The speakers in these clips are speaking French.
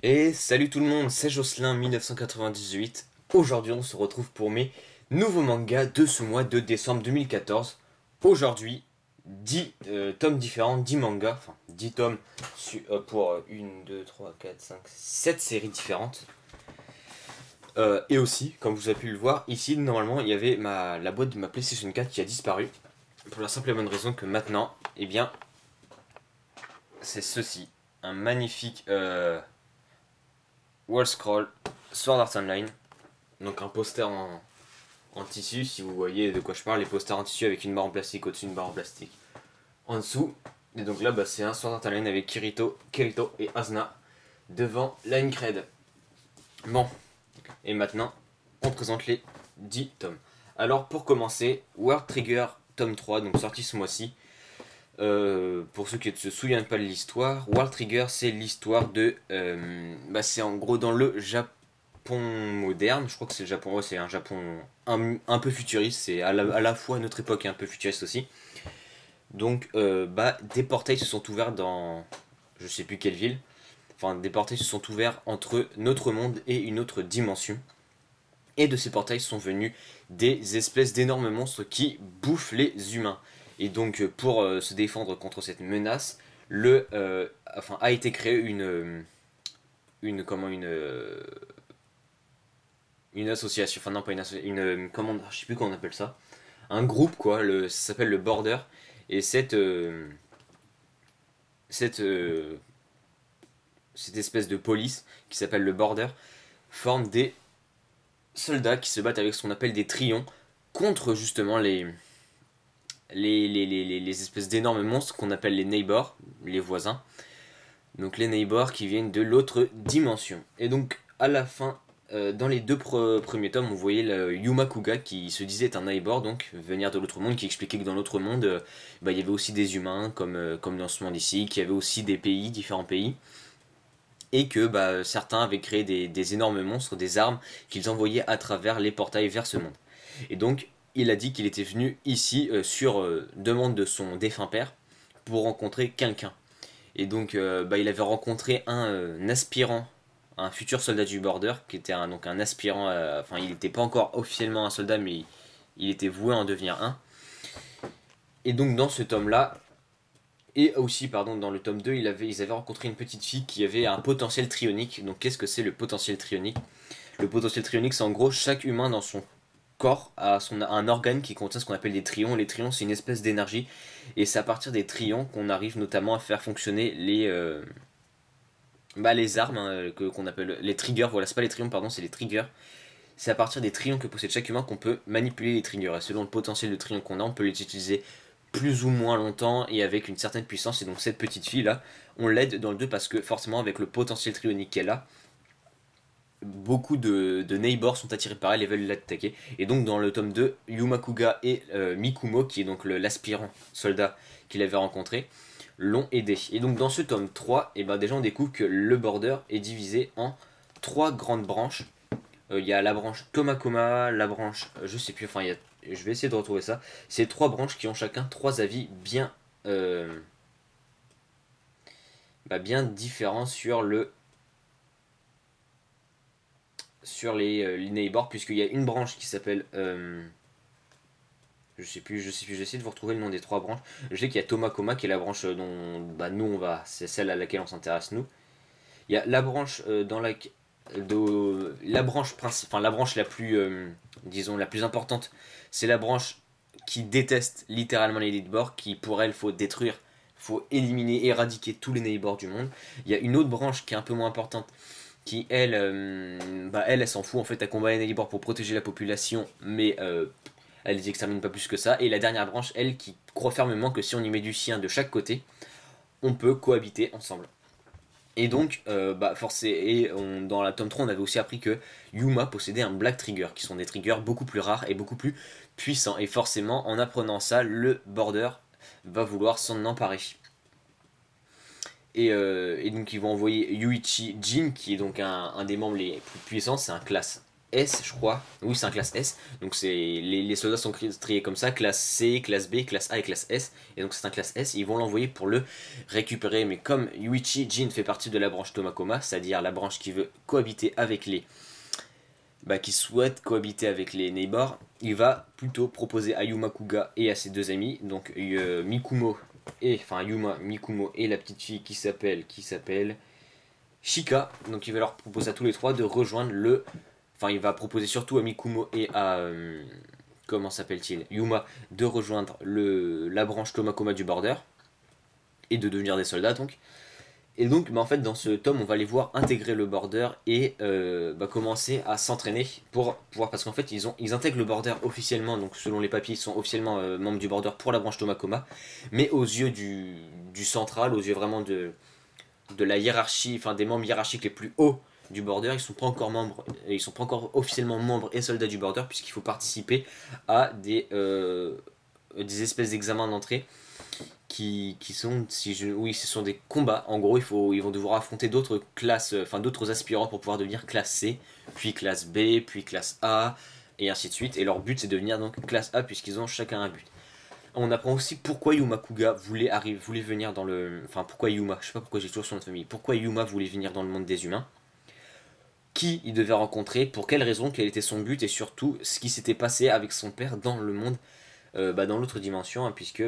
Et salut tout le monde, c'est Jocelyn 1998. Aujourd'hui on se retrouve pour mes nouveaux mangas de ce mois de décembre 2014. Aujourd'hui, 10 tomes différents, 10 mangas, enfin 10 tomes pour 1, 2, 3, 4, 5, 7 séries différentes. Et aussi, comme vous avez pu le voir, ici normalement il y avait la boîte de ma PlayStation 4 qui a disparu. Pour la simple et bonne raison que maintenant, eh bien, c'est ceci. Un magnifique Wall Scroll Sword Art Online. Donc un poster en tissu, si vous voyez de quoi je parle, les posters en tissu avec une barre en plastique au-dessus, une barre en plastique en dessous. Et donc là, c'est un Sword Art Online avec Kirito et Asuna devant Line Cred. Bon, et maintenant, on présente les 10 tomes. Alors pour commencer, World Trigger tome 3, donc sorti ce mois-ci. Pour ceux qui ne se souviennent pas de l'histoire, World Trigger c'est l'histoire de... c'est en gros dans le Japon moderne, je crois que c'est le Japon, ouais, c'est un Japon un peu futuriste, c'est à la fois notre époque et un peu futuriste aussi. Donc des portails se sont ouverts dans je sais plus quelle ville, enfin des portails se sont ouverts entre notre monde et une autre dimension. Et de ces portails sont venus des espèces d'énormes monstres qui bouffent les humains. Et donc pour se défendre contre cette menace, a été créé une association, enfin non pas une association, comment, je sais plus comment on appelle ça, un groupe quoi, ça s'appelle le Border, et cette, euh, cette espèce de police qui s'appelle le Border forme des soldats qui se battent avec ce qu'on appelle des trions contre justement les espèces d'énormes monstres qu'on appelle les neighbors, les voisins. Donc les neighbors qui viennent de l'autre dimension. Et donc à la fin, dans les deux premiers tomes, on voyait le Yumakuga qui se disait être un neighbor, donc venir de l'autre monde, qui expliquait que dans l'autre monde, il y avait aussi des humains, comme dans ce monde ici, qu'il y avait aussi des pays, différents pays, et que certains avaient créé des énormes monstres, des armes, qu'ils envoyaient à travers les portails vers ce monde. Et donc il a dit qu'il était venu ici sur demande de son défunt père pour rencontrer quelqu'un. Et donc, il avait rencontré un aspirant, un futur soldat du Border, qui était donc un aspirant, enfin, il n'était pas encore officiellement un soldat, mais il était voué à en devenir un. Et donc, dans ce tome-là, et aussi, pardon, dans le tome 2, ils avaient rencontré une petite fille qui avait un potentiel trionique. Donc, qu'est-ce que c'est le potentiel trionique? Le potentiel trionique, c'est en gros chaque humain dans son corps a un organe qui contient ce qu'on appelle des trions. Les trions, c'est une espèce d'énergie. Et c'est à partir des trions qu'on arrive notamment à faire fonctionner les armes qu'on appelle les triggers. Voilà, c'est pas les trions, pardon, c'est les triggers. C'est à partir des trions que possède chaque humain qu'on peut manipuler les triggers. Et selon le potentiel de trions qu'on a, on peut les utiliser plus ou moins longtemps et avec une certaine puissance. Et donc cette petite fille là, on l'aide dans le 2 parce que forcément avec le potentiel trionique qu'elle a, beaucoup de neighbors sont attirés par elle et veulent l'attaquer. Et donc dans le tome 2, Yumakuga et Mikumo, qui est donc l'aspirant soldat qu'il avait rencontré, l'ont aidé. Et donc dans ce tome 3, déjà on découvre que le border est divisé en trois grandes branches. Il y a la branche Tomakoma, la branche, je sais plus, enfin je vais essayer de retrouver ça. C'est trois branches qui ont chacun trois avis euh, bien différents sur les neighbors, puisqu'il y a une branche qui s'appelle je sais plus, j'essaie de vous retrouver le nom des trois branches. Je sais qu'il y a Tomakoma qui est la branche dont nous c'est celle à laquelle on s'intéresse nous. Il y a la branche la branche enfin la branche la plus disons la plus importante, c'est la branche qui déteste littéralement les neighbors, qui pour elle faut détruire, faut éliminer, éradiquer tous les neighbors du monde. Il y a une autre branche qui est un peu moins importante, qui elle, elle s'en fout en fait, elle combat les neighbors pour protéger la population, mais elle les extermine pas plus que ça. Et la dernière branche, elle, qui croit fermement que si on y met du sien de chaque côté, on peut cohabiter ensemble. Et donc, dans la tome 3, on avait aussi appris que Yuma possédait un Black Trigger, qui sont des triggers beaucoup plus rares et beaucoup plus puissants. Et forcément, en apprenant ça, le Border va vouloir s'en emparer. Et donc, ils vont envoyer Yuichi Jin, qui est donc un des membres les plus puissants, c'est un classe S, je crois. Oui, c'est un classe S. Donc les soldats sont triés comme ça, classe C, classe B, classe A et classe S. Et donc c'est un classe S, et ils vont l'envoyer pour le récupérer. Mais comme Yuichi Jin fait partie de la branche Tomakoma, c'est-à-dire la branche qui veut cohabiter avec les... qui souhaite cohabiter avec les Neighbors, il va plutôt proposer à Yuma Kuga et à ses deux amis, donc Mikumo et... Enfin Yuma, Mikumo et la petite fille qui s'appelle Shika. Donc il va leur proposer à tous les trois de rejoindre le... Enfin, il va proposer surtout à Mikumo et à... comment s'appelle-t-il, Yuma, de rejoindre la branche Tomakoma du Border et de devenir des soldats donc. Et donc, en fait, dans ce tome, on va les voir intégrer le Border et commencer à s'entraîner pour pouvoir... Parce qu'en fait, ils intègrent le Border officiellement, donc selon les papiers, ils sont officiellement membres du Border pour la branche Tomakoma, mais aux yeux du central, aux yeux vraiment de la hiérarchie, enfin des membres hiérarchiques les plus hauts du Border, ils sont pas encore membres, ils sont pas encore officiellement membres et soldats du Border puisqu'il faut participer à des espèces d'examens d'entrée qui sont, oui, ce sont des combats. En gros, ils vont devoir affronter d'autres classes, enfin d'autres aspirants pour pouvoir devenir classe C, puis classe B, puis classe A, et ainsi de suite. Et leur but, c'est de devenir donc classe A puisqu'ils ont chacun un but. On apprend aussi pourquoi Yuma Kuga voulait venir dans le... Enfin, pourquoi Yuma, je sais pas pourquoi j'ai toujours son nom de famille. Pourquoi Yuma voulait venir dans le monde des humains. Qui il devait rencontrer, pour quelle raison, quel était son but, et surtout ce qui s'était passé avec son père dans le monde, dans l'autre dimension, hein, puisque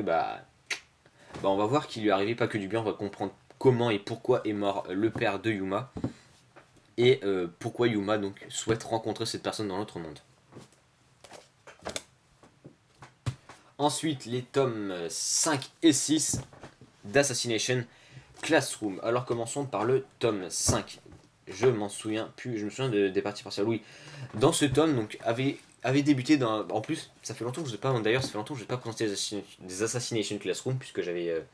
on va voir qu'il lui est arrivé pas que du bien, on va comprendre comment et pourquoi est mort le père de Yuma, et pourquoi Yuma donc souhaite rencontrer cette personne dans l'autre monde. Ensuite, les tomes 5 et 6 d'Assassination Classroom. Alors commençons par le tome 5. Je m'en souviens plus, je me souviens des parties partielles. Oui, dans ce tome, donc, avait débuté dans... En plus, ça fait longtemps que je n'ai pas... D'ailleurs, ça fait longtemps que je n'ai pas présenté des Assassination Classroom, puisque j'avais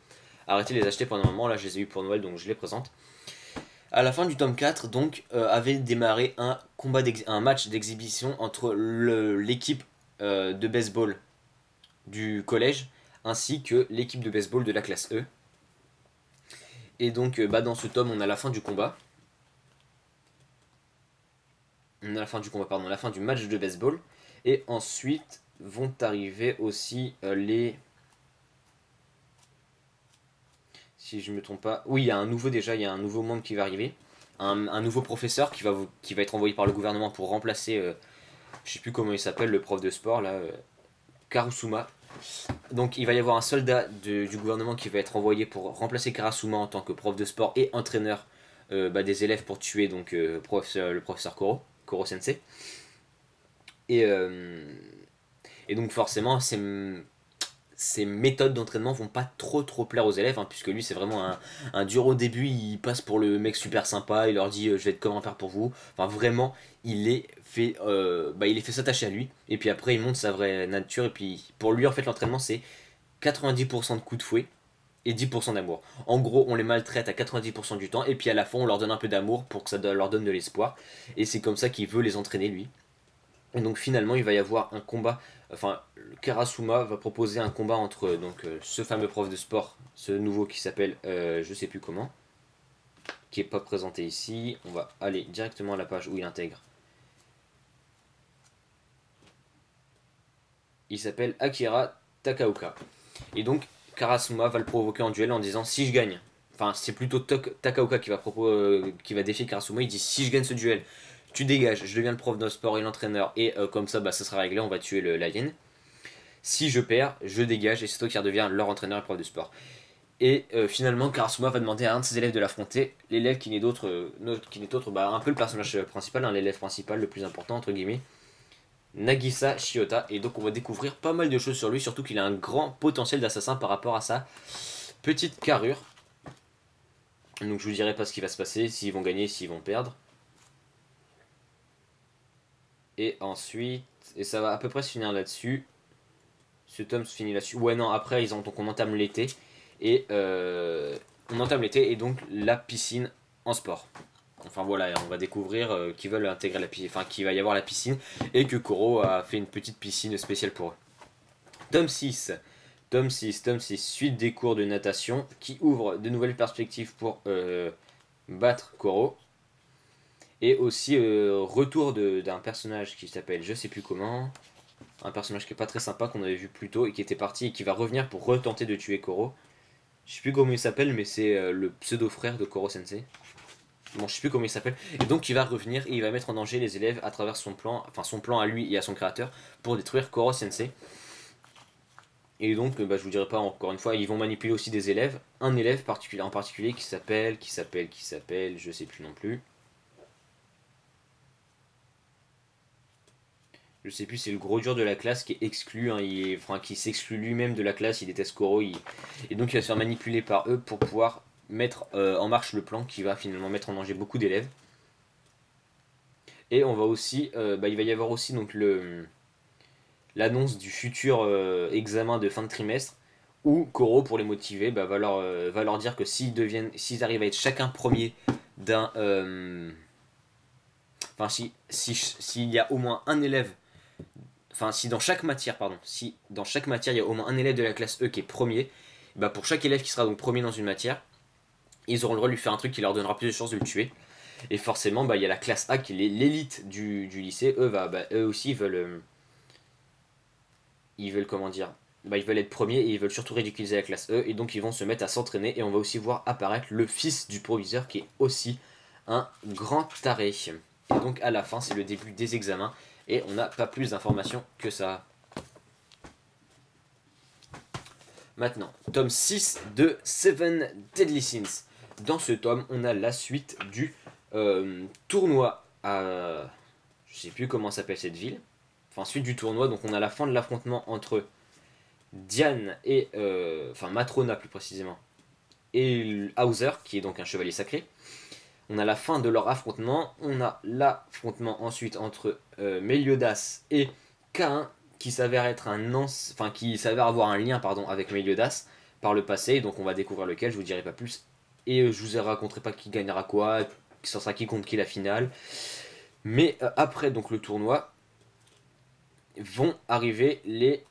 arrêté de les acheter pendant un moment. Là, je les ai eu pour Noël, donc je les présente. À la fin du tome 4, donc, avait démarré un match d'exhibition entre l'équipe de baseball du collège, ainsi que l'équipe de baseball de la classe E. Et donc, dans ce tome, on a la fin du combat. On a la fin du combat, pardon, la fin du match de baseball. Et ensuite vont arriver aussi les... Si je me trompe pas... Oui, il y a un nouveau membre qui va arriver. Un nouveau professeur qui va être envoyé par le gouvernement pour remplacer... je sais plus comment il s'appelle, le prof de sport, là... Karasuma. Donc il va y avoir un soldat du gouvernement qui va être envoyé pour remplacer Karasuma en tant que prof de sport et entraîneur des élèves pour tuer donc le professeur Koro Sensei. Et, donc forcément ces méthodes d'entraînement vont pas trop plaire aux élèves, hein, puisque lui c'est vraiment un dur au début, il passe pour le mec super sympa, il leur dit je vais être comme un père pour vous. Enfin vraiment, il les fait s'attacher à lui, et puis après il montre sa vraie nature, et puis pour lui en fait l'entraînement c'est 90% de coups de fouet et 10% d'amour. En gros, on les maltraite à 90% du temps, et puis à la fin on leur donne un peu d'amour pour que ça leur donne de l'espoir, et c'est comme ça qu'il veut les entraîner lui. Et donc finalement, il va y avoir un combat. Enfin, Karasuma va proposer un combat entre ce fameux prof de sport, ce nouveau qui s'appelle je sais plus comment, qui est pas présenté ici. On va aller directement à la page où il intègre. Il s'appelle Akira Takaoka. Et donc Karasuma va le provoquer en duel en disant si je gagne. Enfin, c'est plutôt Takaoka qui va défier Karasuma. Il dit si je gagne ce duel, tu dégages, je deviens le prof de sport et l'entraîneur, et comme ça, ça sera réglé, on va tuer l'alien. Si je perds, je dégage, et c'est toi qui redeviens leur entraîneur et prof de sport. Et finalement, Karasuma va demander à un de ses élèves de l'affronter, l'élève qui n'est d'autre, un peu le personnage principal, hein, l'élève principal, le plus important, entre guillemets, Nagisa Shiota. Et donc on va découvrir pas mal de choses sur lui, surtout qu'il a un grand potentiel d'assassin par rapport à sa petite carrure. Donc je vous dirai pas ce qui va se passer, s'ils vont gagner, s'ils vont perdre. Et ensuite, et ça va à peu près se finir là-dessus. Ce tome se finit là-dessus. Ouais, non, après, donc on entame l'été. Et on entame l'été et donc la piscine en sport. Enfin voilà, on va découvrir qu'ils veulent intégrer la piscine, enfin qu'il va y avoir la piscine et que Koro a fait une petite piscine spéciale pour eux. Tome 6. Tome 6, suite des cours de natation qui ouvre de nouvelles perspectives pour battre Koro. Et aussi retour d'un personnage qui s'appelle je sais plus comment, un personnage qui est pas très sympa qu'on avait vu plus tôt et qui était parti et qui va revenir pour retenter de tuer Koro. Je sais plus comment il s'appelle, mais c'est le pseudo frère de Koro Sensei. Bon, je sais plus comment il s'appelle. Et donc il va revenir et il va mettre en danger les élèves à travers son plan, enfin son plan à lui et à son créateur pour détruire Koro Sensei. Et donc, bah, je vous dirai pas encore une fois, ils vont manipuler aussi des élèves. Un élève en particulier qui s'appelle, je sais plus non plus. Je sais plus, c'est le gros dur de la classe qui est exclu, hein, enfin, qui s'exclut lui-même de la classe, il déteste Koro, et donc il va se faire manipuler par eux pour pouvoir mettre en marche le plan qui va finalement mettre en danger beaucoup d'élèves. Et on va aussi, bah, il va y avoir aussi donc l'annonce du futur examen de fin de trimestre où Koro, pour les motiver, bah, va leur dire que s'ils arrivent à être chacun premier d'un, enfin s'il y a au moins un élève, enfin si dans chaque matière, pardon, si dans chaque matière il y a au moins un élève de la classe E qui est premier, bah pour chaque élève qui sera donc premier dans une matière, ils auront le droit de lui faire un truc qui leur donnera plus de chances de le tuer. Et forcément, bah, il y a la classe A qui est l'élite du lycée. Eux aussi, ils veulent comment dire, bah, ils veulent être premiers et ils veulent surtout ridiculiser la classe E. Et donc, ils vont se mettre à s'entraîner. Et on va aussi voir apparaître le fils du proviseur qui est aussi un grand taré. Et donc, à la fin, c'est le début des examens. Et on n'a pas plus d'informations que ça. Maintenant, tome 6 de Seven Deadly Sins. Dans ce tome, on a la suite du tournoi à... Je sais plus comment s'appelle cette ville. Enfin, suite du tournoi, donc on a la fin de l'affrontement entre Diane et... enfin, Matrona plus précisément. Et Hauser, qui est donc un chevalier sacré. On a la fin de leur affrontement. On a l'affrontement ensuite entre Meliodas et Cain, qui s'avère être enfin qui s'avère avoir un lien pardon avec Meliodas par le passé. Donc on va découvrir lequel. Je vous dirai pas plus. Et je vous raconterai pas qui gagnera quoi. Ce sera qui contre qui la finale. Mais après donc le tournoi vont arriver les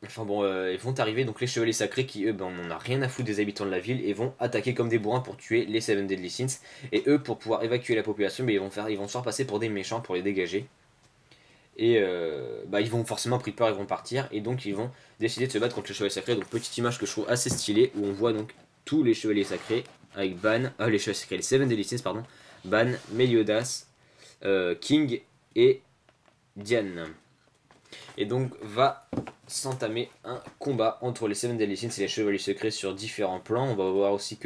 Enfin bon, ils vont arriver donc les chevaliers sacrés qui eux, ben, on en a rien à foutre des habitants de la ville et vont attaquer comme des bourrins pour tuer les Seven Deadly Sins. Et eux, pour pouvoir évacuer la population, ben, ils vont se faire passer pour des méchants pour les dégager. Et bah, ils vont forcément pris peur, ils vont partir et donc ils vont décider de se battre contre les chevaliers sacrés. Donc petite image que je trouve assez stylée où on voit donc tous les chevaliers sacrés avec Ban, les chevaliers sacrés, les Seven Deadly Sins pardon, Ban, Meliodas, King et Diane. Et donc va s'entamer un combat entre les Seven Deadly Sins et les Chevaliers Secrets sur différents plans. On va voir aussi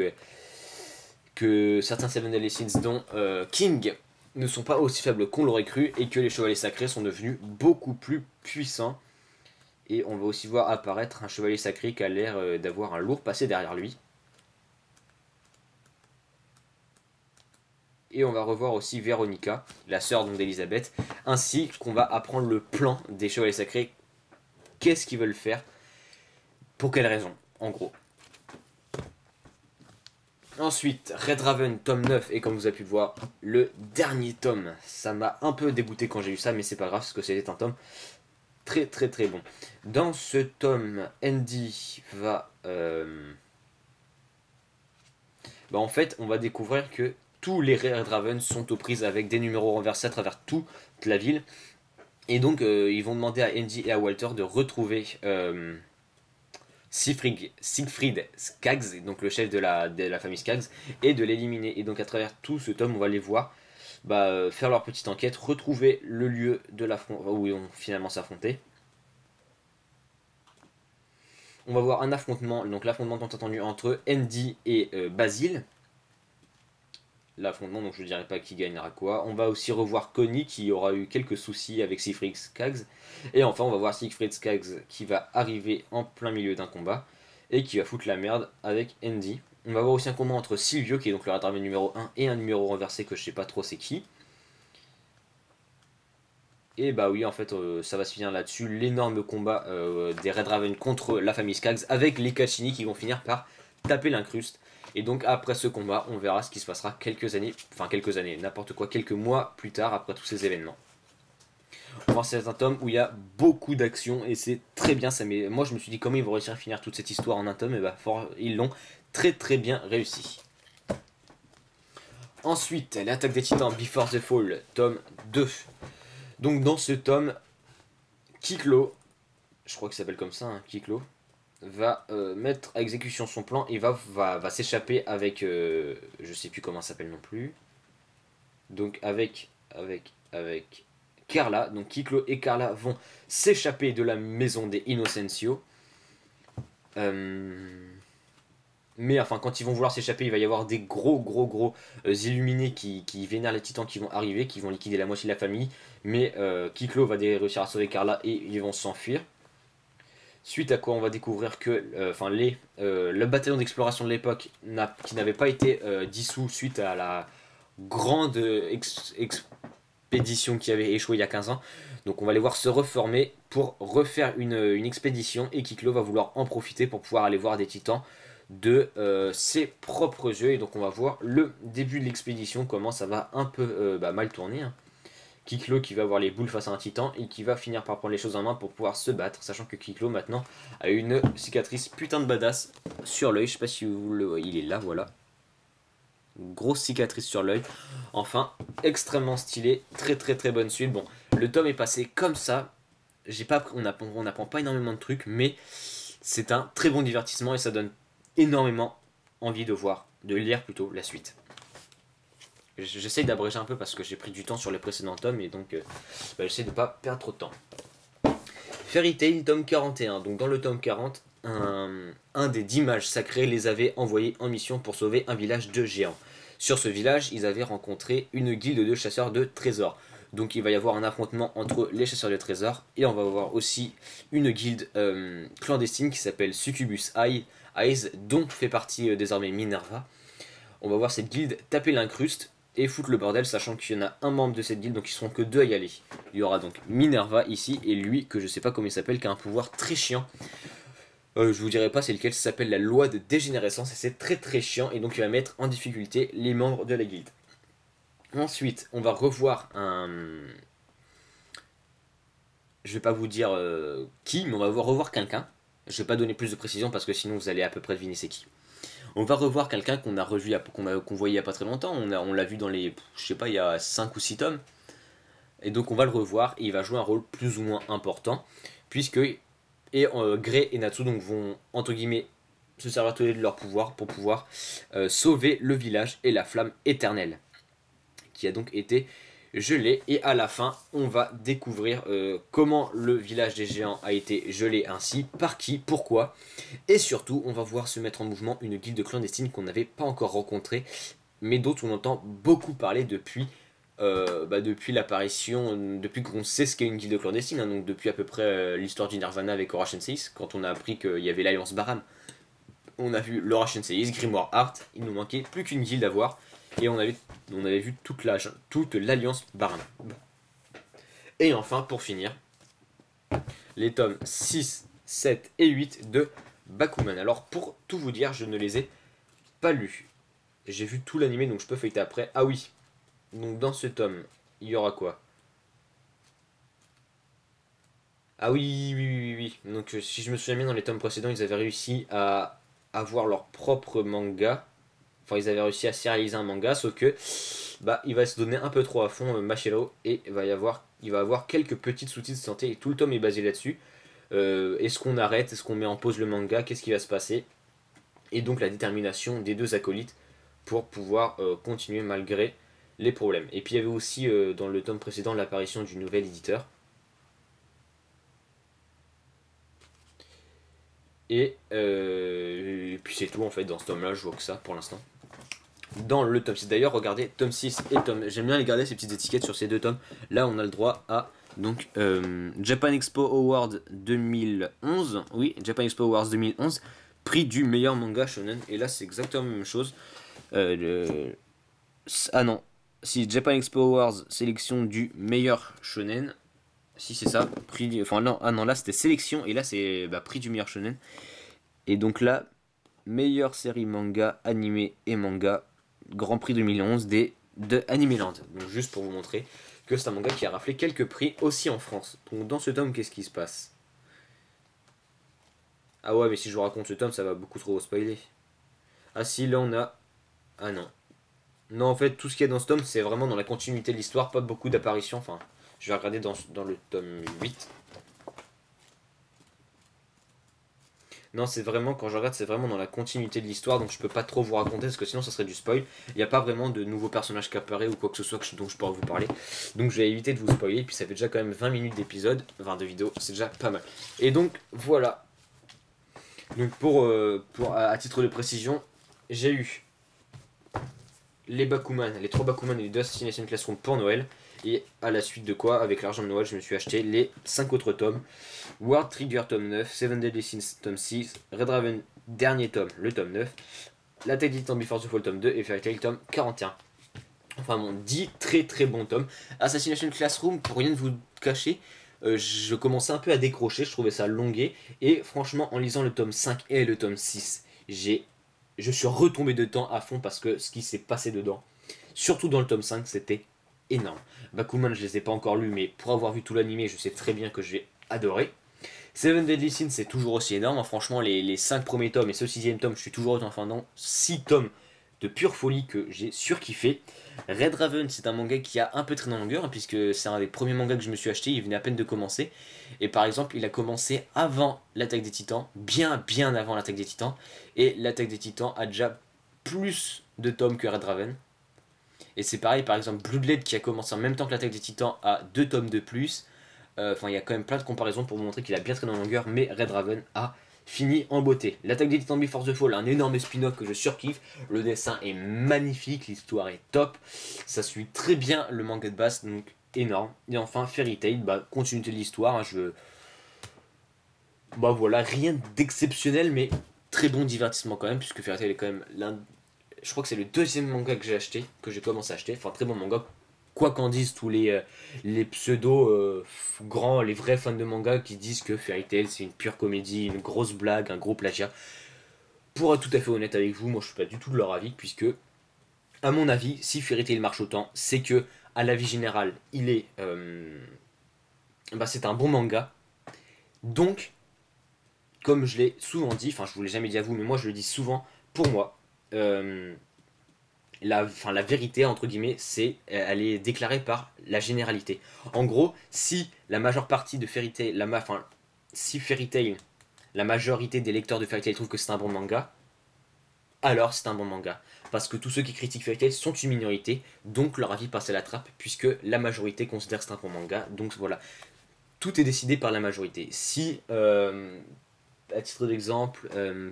que certains Seven Deadly Sins, dont King, ne sont pas aussi faibles qu'on l'aurait cru et que les Chevaliers Sacrés sont devenus beaucoup plus puissants. Et on va aussi voir apparaître un Chevalier Sacré qui a l'air d'avoir un lourd passé derrière lui. Et on va revoir aussi Véronica, la sœur d'Elisabeth, ainsi qu'on va apprendre le plan des Chevaliers Sacrés. Qu'est-ce qu'ils veulent faire? Pour quelle raison, en gros. Ensuite, Red Raven, tome 9, et comme vous avez pu le voir, le dernier tome. Ça m'a un peu dégoûté quand j'ai eu ça, mais c'est pas grave, parce que c'était un tome très très très bon. Dans ce tome, Andy va... Bah en fait, on va découvrir que tous les Red Raven sont aux prises avec des numéros renversés à travers toute la ville. Et donc, ils vont demander à Andy et à Walter de retrouver... Siegfried Skaggs, donc le chef de la famille Skaggs, et de l'éliminer. Et donc à travers tout ce tome, on va les voir faire leur petite enquête, retrouver le lieu de l'affrontement où ils vont finalement s'affronter. On va voir un affrontement, donc l'affrontement tant attendu entre Andy et Basil. L'affrontement, donc je ne dirai pas qui gagnera quoi. On va aussi revoir Connie qui aura eu quelques soucis avec Siegfried Skaggs. Et enfin, on va voir Siegfried Skaggs qui va arriver en plein milieu d'un combat et qui va foutre la merde avec Andy. On va voir aussi un combat entre Silvio, qui est donc le Red Raven numéro 1, et un numéro renversé que je sais pas trop c'est qui. Et bah oui, en fait, ça va se finir là-dessus. L'énorme combat des Red Raven contre la famille Skaggs avec les Kachini qui vont finir par taper l'incruste. Et donc après ce combat, on verra ce qui se passera quelques années, n'importe quoi, quelques mois plus tard après tous ces événements. Enfin, c'est un tome où il y a beaucoup d'action et c'est très bien. Moi je me suis dit comment ils vont réussir à finir toute cette histoire en un tome, et bah ils l'ont très très bien réussi. Ensuite, l'attaque des titans, Before the Fall, tome 2. Donc dans ce tome, Kiklo, je crois qu'il s'appelle comme ça, hein, Kiklo, va mettre à exécution son plan et va s'échapper avec, je sais plus comment ça s'appelle non plus, donc avec Carla. Donc Kiklo et Carla vont s'échapper de la maison des Innocencio. Mais enfin, quand ils vont vouloir s'échapper, il va y avoir des gros illuminés qui vénèrent les titans qui vont arriver, qui vont liquider la moitié de la famille. Mais Kiklo va réussir à sauver Carla et ils vont s'enfuir. Suite à quoi on va découvrir que le bataillon d'exploration de l'époque qui n'avait pas été dissous suite à la grande expédition qui avait échoué il y a 15 ans. Donc on va les voir se reformer pour refaire une expédition et Kiklo va vouloir en profiter pour pouvoir aller voir des titans de ses propres yeux. Et donc on va voir le début de l'expédition, comment ça va un peu mal tourner, hein. Kiklo qui va avoir les boules face à un titan et qui va finir par prendre les choses en main pour pouvoir se battre, sachant que Kiklo maintenant a une cicatrice putain de badass sur l'œil. Je sais pas si vous le voyez, il est là, voilà. Grosse cicatrice sur l'œil. Enfin, extrêmement stylé, très bonne suite. Bon, le tome est passé comme ça. On n'apprend pas énormément de trucs, mais c'est un très bon divertissement et ça donne énormément envie de lire plutôt la suite. J'essaye d'abréger un peu parce que j'ai pris du temps sur les précédents tomes et donc j'essaie de ne pas perdre trop de temps. Fairy Tail, tome 41. Donc dans le tome 40, un des 10 mages sacrés les avait envoyés en mission pour sauver un village de géants. Sur ce village, ils avaient rencontré une guilde de chasseurs de trésors. Donc il va y avoir un affrontement entre les chasseurs de trésors et on va avoir aussi une guilde clandestine qui s'appelle Succubus Eyes, dont fait partie désormais Minerva. On va voir cette guilde taper l'incruste et foutre le bordel, sachant qu'il y en a un membre de cette guilde, donc ils seront que deux à y aller. Il y aura donc Minerva ici, et lui, que je sais pas comment il s'appelle, qui a un pouvoir très chiant. Je vous dirai pas c'est lequel, ça s'appelle la loi de dégénérescence, et c'est très chiant, et donc il va mettre en difficulté les membres de la guilde. Ensuite, on va revoir un... Je vais pas vous dire qui, mais on va revoir quelqu'un. Je vais pas donner plus de précision, parce que sinon vous allez à peu près deviner c'est qui. On va revoir quelqu'un qu'on a revu, qu'on voyait il y a pas très longtemps. On l'a vu dans les, je sais pas, il y a 5 ou 6 tomes. Et donc on va le revoir et il va jouer un rôle plus ou moins important. Puisque Grey et Natsu donc, vont, entre guillemets, se servir de leur pouvoir pour pouvoir sauver le village et la flamme éternelle. Qui a donc été gelé. Et à la fin, on va découvrir comment le village des géants a été gelé ainsi, par qui, pourquoi. Et surtout, on va voir se mettre en mouvement une guilde clandestine qu'on n'avait pas encore rencontrée, mais dont on entend beaucoup parler depuis l'apparition, depuis qu'on sait ce qu'est une guilde clandestine, hein, donc depuis à peu près l'histoire du Nirvana avec Horus Sensei, quand on a appris qu'il y avait l'Alliance Baram. On a vu Horus Sensei, Grimoire Art, il nous manquait plus qu'une guilde à voir, et on avait vu toute l'Alliance Baram. Bon. Et enfin, pour finir, les tomes 6, 7 et 8 de Bakuman. Alors pour tout vous dire, je ne les ai pas lus. J'ai vu tout l'animé donc je peux feuilleter après. Ah oui, donc dans ce tome, il y aura quoi? Ah oui. Donc si je me souviens bien, dans les tomes précédents, ils avaient réussi à avoir leur propre manga. Enfin, ils avaient réussi à sérialiser un manga, sauf que il va se donner un peu trop à fond Machiro et il va avoir quelques petites sous-titres de santé et tout le tome est basé là-dessus. Est-ce qu'on arrête? Est-ce qu'on met en pause le manga? Qu'est-ce qui va se passer? Et donc la détermination des deux acolytes pour pouvoir continuer malgré les problèmes. Et puis il y avait aussi dans le tome précédent l'apparition du nouvel éditeur. Et puis c'est tout en fait dans ce tome là, je vois que ça pour l'instant. Dans le tome 6 d'ailleurs, regardez, tome 6 et tome... J'aime bien les garder ces petites étiquettes sur ces deux tomes. Là on a le droit à donc Japan Expo Award 2011. Oui, Japan Expo Awards 2011. Prix du meilleur manga shonen. Et là c'est exactement la même chose. Ah non, si Japan Expo Awards sélection du meilleur shonen. Si c'est ça, prix, enfin non, ah non, là c'était sélection et là c'est prix du meilleur shonen. Et donc là, meilleure série manga, animé et manga, Grand Prix 2011 de Animeland. Donc juste pour vous montrer que c'est un manga qui a raflé quelques prix aussi en France. Donc dans ce tome, qu'est-ce qui se passe? Ah ouais, mais si je vous raconte ce tome, ça va beaucoup trop spoiler. Ah si, là on a... Ah non. Non, en fait, tout ce qu'il y a dans ce tome, c'est vraiment dans la continuité de l'histoire, pas beaucoup d'apparitions. Enfin, je vais regarder dans le tome 8. Non, c'est vraiment, quand je regarde, c'est vraiment dans la continuité de l'histoire, donc je peux pas trop vous raconter, parce que sinon ça serait du spoil. Il n'y a pas vraiment de nouveaux personnages qui apparaissent ou quoi que ce soit dont je pourrais vous parler. Donc je vais éviter de vous spoiler, et puis ça fait déjà quand même 20 minutes d'épisode, enfin de vidéo, c'est déjà pas mal. Et donc, voilà. Donc à titre de précision, j'ai eu les Bakuman, les 3 Bakuman et les 2 Assassination Classroom pour Noël. Et à la suite de quoi, avec l'argent de Noël, je me suis acheté les 5 autres tomes. World Trigger tome 9, Seven Deadly Sins tome 6, Red Raven dernier tome, le tome 9, L'Attaque des Titans Before the Fall tome 2 et Fairy Tail tome 41. Enfin bon, 10 très très bons tomes. Assassination Classroom, pour rien de vous cacher, je commençais un peu à décrocher, je trouvais ça longué. Et franchement, en lisant le tome 5 et le tome 6, je suis retombé dedans à fond parce que ce qui s'est passé dedans, surtout dans le tome 5, c'était énorme. Bakuman, je les ai pas encore lus, mais pour avoir vu tout l'animé, je sais très bien que je vais adorer. Seven Deadly Sins, c'est toujours aussi énorme. Franchement, les 5 premiers tomes et ce 6ème tome, je suis toujours autant fan dans 6 tomes de pure folie que j'ai surkiffé. Red Raven, c'est un manga qui a un peu traîné en longueur, puisque c'est un des premiers mangas que je me suis acheté, il venait à peine de commencer. Et par exemple, il a commencé avant l'Attaque des Titans, bien avant l'Attaque des Titans. Et l'Attaque des Titans a déjà plus de tomes que Red Raven. Et c'est pareil, par exemple, Bloodblade qui a commencé en même temps que l'Attaque des Titans a 2 tomes de plus. Enfin, il y a quand même plein de comparaisons pour vous montrer qu'il a bien traîné en longueur, mais Red Raven a fini en beauté. L'Attaque des Titans Before the Fall, un énorme spin-off que je surkiffe. Le dessin est magnifique, l'histoire est top. Ça suit très bien le manga de base, donc énorme. Et enfin, Fairy Tail, continuité de l'histoire. Voilà, rien d'exceptionnel, mais très bon divertissement quand même, puisque Fairy Tail est quand même l'un. Je crois que c'est le 2ème manga que j'ai acheté, que j'ai commencé à acheter. Enfin, très bon manga. Quoi qu'en disent tous les pseudo grands, les vrais fans de manga qui disent que Fairy Tail c'est une pure comédie, une grosse blague, un gros plagiat. Pour être tout à fait honnête avec vous, moi je suis pas du tout de leur avis, puisque, à mon avis, si Fairy Tail marche autant, c'est que, à l'avis général, c'est un bon manga. Donc, comme je l'ai souvent dit, enfin je vous l'ai jamais dit à vous, mais moi je le dis souvent, pour moi, euh, la vérité, entre guillemets, elle est déclarée par la généralité. En gros, si la majeure partie de Fairy Tail, si Fairy Tail, la majorité des lecteurs de Fairy Tail trouvent que c'est un bon manga, alors c'est un bon manga. Parce que tous ceux qui critiquent Fairy Tail sont une minorité, donc leur avis passe à la trappe, puisque la majorité considère que c'est un bon manga. Donc voilà, tout est décidé par la majorité. Si, à titre d'exemple,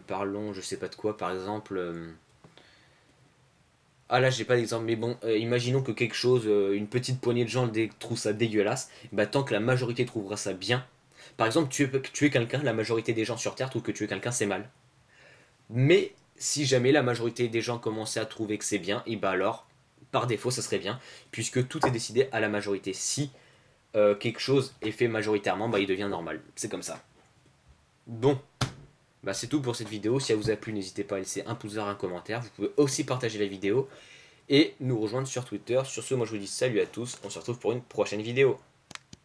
parlons, je sais pas de quoi, par exemple. Ah là j'ai pas d'exemple, mais bon, imaginons que quelque chose, une petite poignée de gens trouve ça dégueulasse, tant que la majorité trouvera ça bien. Par exemple, tuer quelqu'un, la majorité des gens sur Terre trouvent que tuer quelqu'un c'est mal. Mais si jamais la majorité des gens commençaient à trouver que c'est bien, et alors, par défaut ça serait bien, puisque tout est décidé à la majorité. Si quelque chose est fait majoritairement, il devient normal. C'est comme ça. Bon, c'est tout pour cette vidéo. Si elle vous a plu, n'hésitez pas à laisser un pouce vers, un commentaire. Vous pouvez aussi partager la vidéo et nous rejoindre sur Twitter. Sur ce, moi je vous dis salut à tous, on se retrouve pour une prochaine vidéo.